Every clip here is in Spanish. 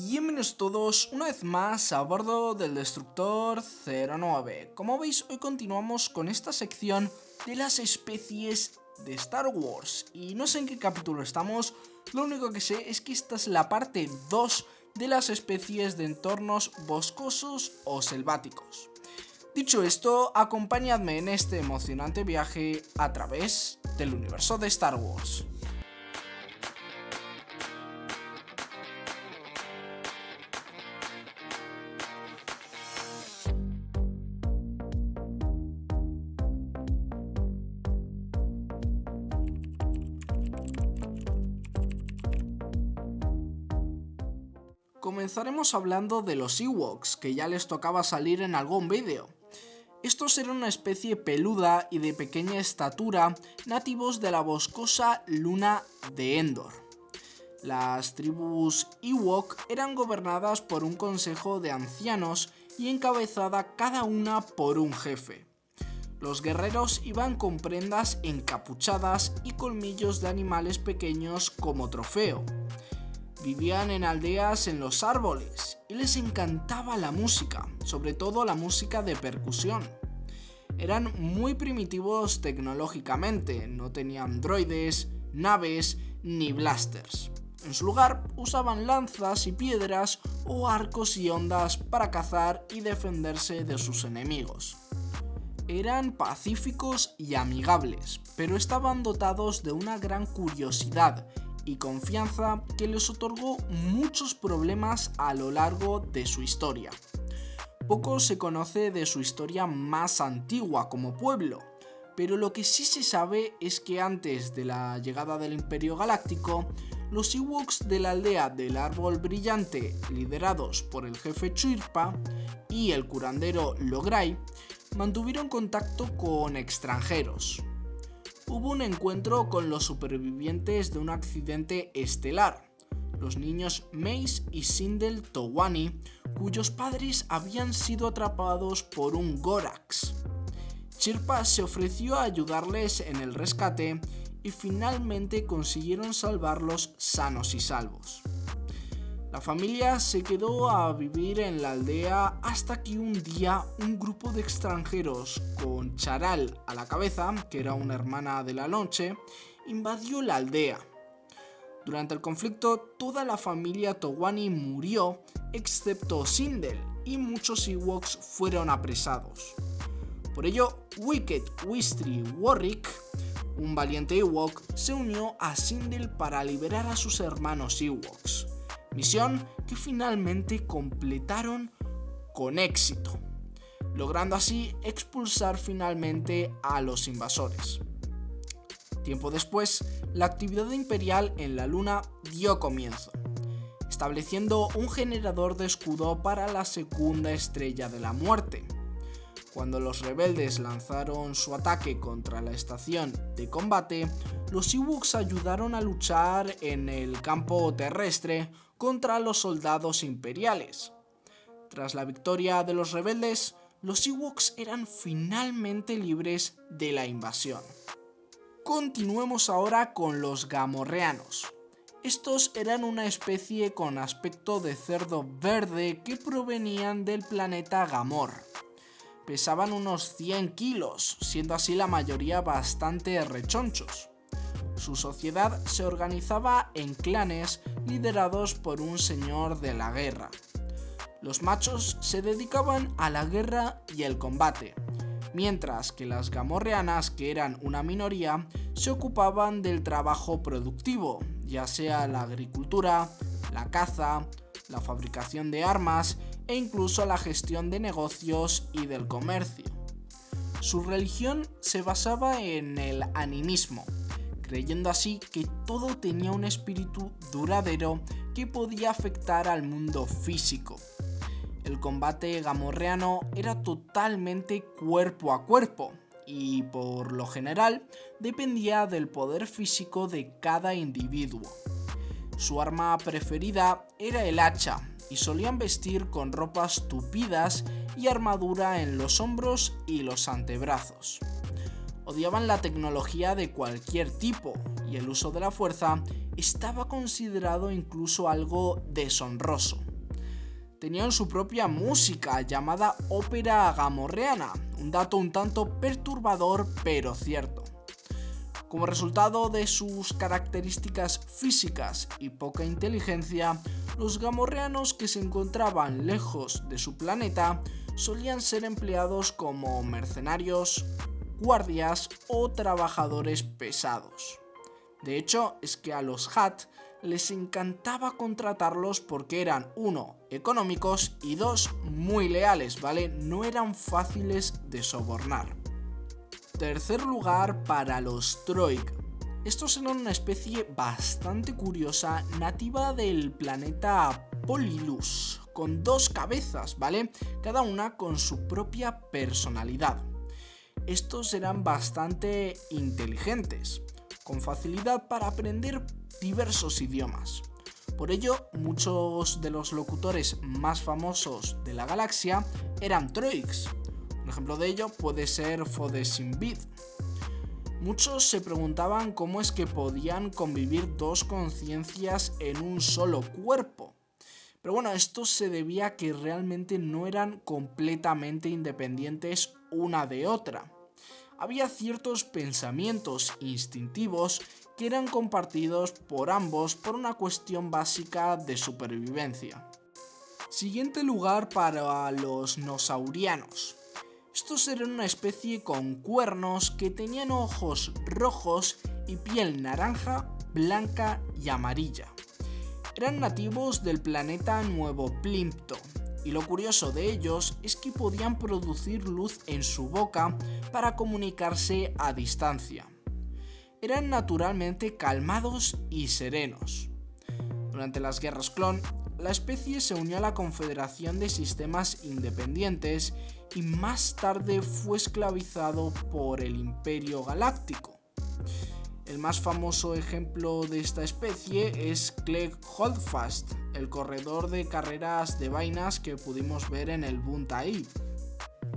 Bienvenidos todos una vez más a bordo del Destructor 09. Como veis, hoy continuamos con esta sección de las especies de Star Wars. Y no sé en qué capítulo estamos, lo único que sé es que esta es la parte 2 de las especies de entornos boscosos o selváticos. Dicho esto, acompañadme en este emocionante viaje a través del universo de Star Wars. Comenzaremos hablando de los Ewoks, que ya les tocaba salir en algún vídeo. Estos eran una especie peluda y de pequeña estatura, nativos de la boscosa luna de Endor. Las tribus Ewok eran gobernadas por un consejo de ancianos y encabezada cada una por un jefe. Los guerreros iban con prendas encapuchadas y colmillos de animales pequeños como trofeo. Vivían en aldeas en los árboles y les encantaba la música, sobre todo la música de percusión. Eran muy primitivos tecnológicamente, no tenían droides, naves ni blasters. En su lugar usaban lanzas y piedras o arcos y ondas para cazar y defenderse de sus enemigos. Eran pacíficos y amigables, pero estaban dotados de una gran curiosidad y confianza que les otorgó muchos problemas a lo largo de su historia. Poco se conoce de su historia más antigua como pueblo, pero lo que sí se sabe es que antes de la llegada del Imperio Galáctico, los Ewoks de la aldea del Árbol Brillante, liderados por el jefe Chirpa y el curandero Logray, mantuvieron contacto con extranjeros. Hubo un encuentro con los supervivientes de un accidente estelar, los niños Mace y Sindel Towani, cuyos padres habían sido atrapados por un Gorax. Chirpa se ofreció a ayudarles en el rescate y finalmente consiguieron salvarlos sanos y salvos. La familia se quedó a vivir en la aldea hasta que un día un grupo de extranjeros con Charal a la cabeza, que era una hermana de la noche, invadió la aldea. Durante el conflicto, toda la familia Towani murió, excepto Sindel, y muchos Ewoks fueron apresados. Por ello, Wicket Wystri Warrick, un valiente Ewok, se unió a Sindel para liberar a sus hermanos Ewoks. Misión que finalmente completaron con éxito, logrando así expulsar finalmente a los invasores. Tiempo después, la actividad imperial en la luna dio comienzo, estableciendo un generador de escudo para la segunda estrella de la muerte. Cuando los rebeldes lanzaron su ataque contra la estación de combate, los Ewoks ayudaron a luchar en el campo terrestre contra los soldados imperiales. Tras la victoria de los rebeldes, los Ewoks eran finalmente libres de la invasión. Continuemos ahora con los gamorreanos. Estos eran una especie con aspecto de cerdo verde que provenían del planeta Gamor. Pesaban unos 100 kilos, siendo así la mayoría bastante rechonchos. Su sociedad se organizaba en clanes liderados por un señor de la guerra. Los machos se dedicaban a la guerra y el combate, mientras que las gamorreanas, que eran una minoría, se ocupaban del trabajo productivo, ya sea la agricultura, la caza, la fabricación de armas e incluso la gestión de negocios y del comercio. Su religión se basaba en el animismo, creyendo así que todo tenía un espíritu duradero que podía afectar al mundo físico. El combate gamorreano era totalmente cuerpo a cuerpo y, por lo general, dependía del poder físico de cada individuo. Su arma preferida era el hacha y solían vestir con ropas tupidas y armadura en los hombros y los antebrazos. Odiaban la tecnología de cualquier tipo y el uso de la fuerza estaba considerado incluso algo deshonroso. tenían su propia música llamada ópera gamorreana, un dato un tanto perturbador pero cierto. Como resultado de sus características físicas y poca inteligencia, los gamorreanos que se encontraban lejos de su planeta solían ser empleados como mercenarios, guardias o trabajadores pesados. De hecho, es que a los Hutt les encantaba contratarlos porque eran, 1, económicos y 2, muy leales, ¿vale? No eran fáciles de sobornar. Tercer lugar para los Troig. Estos eran una especie bastante curiosa, nativa del planeta Polylus, con 2 cabezas, ¿vale? Cada una con su propia personalidad. Estos eran bastante inteligentes, con facilidad para aprender diversos idiomas. Por ello, muchos de los locutores más famosos de la galaxia eran Troigs. Un ejemplo de ello puede ser Fodesimbid. Muchos se preguntaban cómo es que podían convivir 2 conciencias en un solo cuerpo. Pero bueno, esto se debía a que realmente no eran completamente independientes una de otra. Había ciertos pensamientos instintivos que eran compartidos por ambos por una cuestión básica de supervivencia. Siguiente lugar para los nosaurianos. Estos eran una especie con cuernos que tenían ojos rojos y piel naranja, blanca y amarilla. Eran nativos del planeta Nuevo Plimpto, y lo curioso de ellos es que podían producir luz en su boca para comunicarse a distancia. Eran naturalmente calmados y serenos. Durante las guerras clon, la especie se unió a la Confederación de Sistemas Independientes y más tarde fue esclavizado por el Imperio Galáctico. El más famoso ejemplo de esta especie es Clegg Holdfast, el corredor de carreras de vainas que pudimos ver en el Bunta Eve.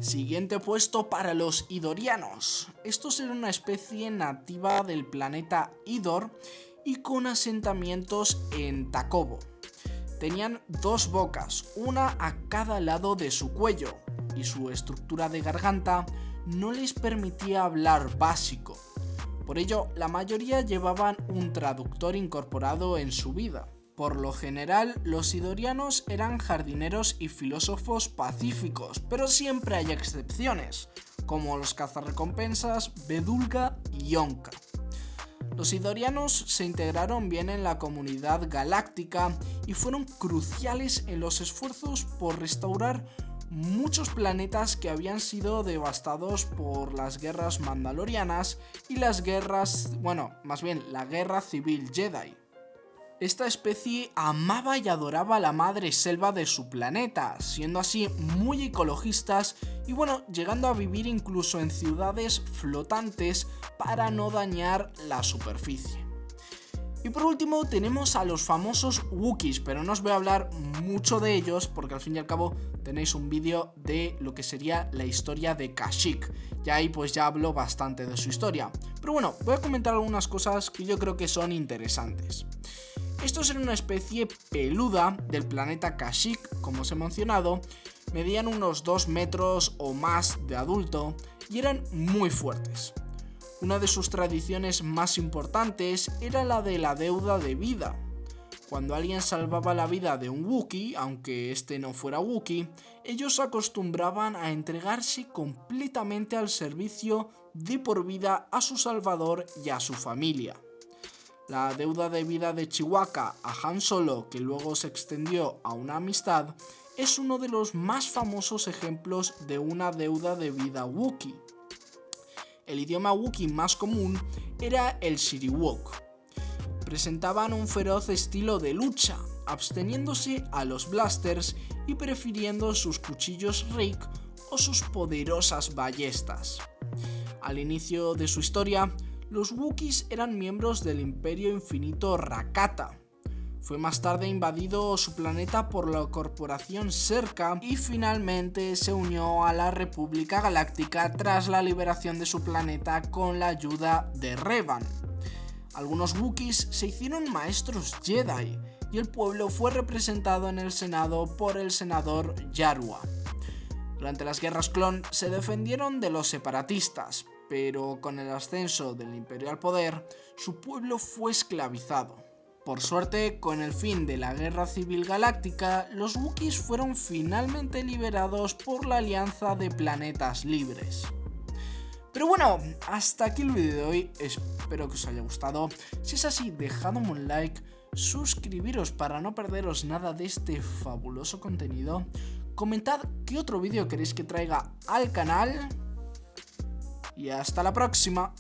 Siguiente puesto para los Idorianos. Estos eran una especie nativa del planeta Idor y con asentamientos en Takobo. Tenían 2 bocas, una a cada lado de su cuello, y su estructura de garganta no les permitía hablar básico. Por ello, la mayoría llevaban un traductor incorporado en su vida. Por lo general, los idorianos eran jardineros y filósofos pacíficos, pero siempre hay excepciones, como los cazarrecompensas Bedulga y Yonka. Los idorianos se integraron bien en la comunidad galáctica y fueron cruciales en los esfuerzos por restaurar muchos planetas que habían sido devastados por las guerras mandalorianas y la guerra civil Jedi. Esta especie amaba y adoraba a la madre selva de su planeta, siendo así muy ecologistas y llegando a vivir incluso en ciudades flotantes para no dañar la superficie. Y por último tenemos a los famosos Wookiees, pero no os voy a hablar mucho de ellos porque al fin y al cabo tenéis un vídeo de lo que sería la historia de Kashyyyk, y ahí pues ya hablo bastante de su historia. Pero voy a comentar algunas cosas que yo creo que son interesantes. Estos eran una especie peluda del planeta Kashyyyk, como os he mencionado, medían unos 2 metros o más de adulto y eran muy fuertes. Una de sus tradiciones más importantes era la de la deuda de vida. Cuando alguien salvaba la vida de un Wookiee, aunque este no fuera Wookiee, ellos acostumbraban a entregarse completamente al servicio de por vida a su salvador y a su familia. La deuda de vida de Chewbacca a Han Solo, que luego se extendió a una amistad, es uno de los más famosos ejemplos de una deuda de vida Wookiee. El idioma Wookiee más común era el Siriwok. Presentaban un feroz estilo de lucha, absteniéndose a los blasters y prefiriendo sus cuchillos Reik o sus poderosas ballestas. Al inicio de su historia, los Wookiees eran miembros del Imperio Infinito Rakata. Fue más tarde invadido su planeta por la corporación Serka y finalmente se unió a la República Galáctica tras la liberación de su planeta con la ayuda de Revan. Algunos Wookiees se hicieron maestros Jedi, y el pueblo fue representado en el Senado por el senador Yarua. Durante las guerras clon se defendieron de los separatistas, pero con el ascenso del Imperio al poder, su pueblo fue esclavizado. Por suerte, con el fin de la Guerra Civil Galáctica, los Wookiees fueron finalmente liberados por la Alianza de Planetas Libres. Pero bueno, hasta aquí el vídeo de hoy, espero que os haya gustado. Si es así, dejadme un like, suscribiros para no perderos nada de este fabuloso contenido, comentad qué otro vídeo queréis que traiga al canal y hasta la próxima.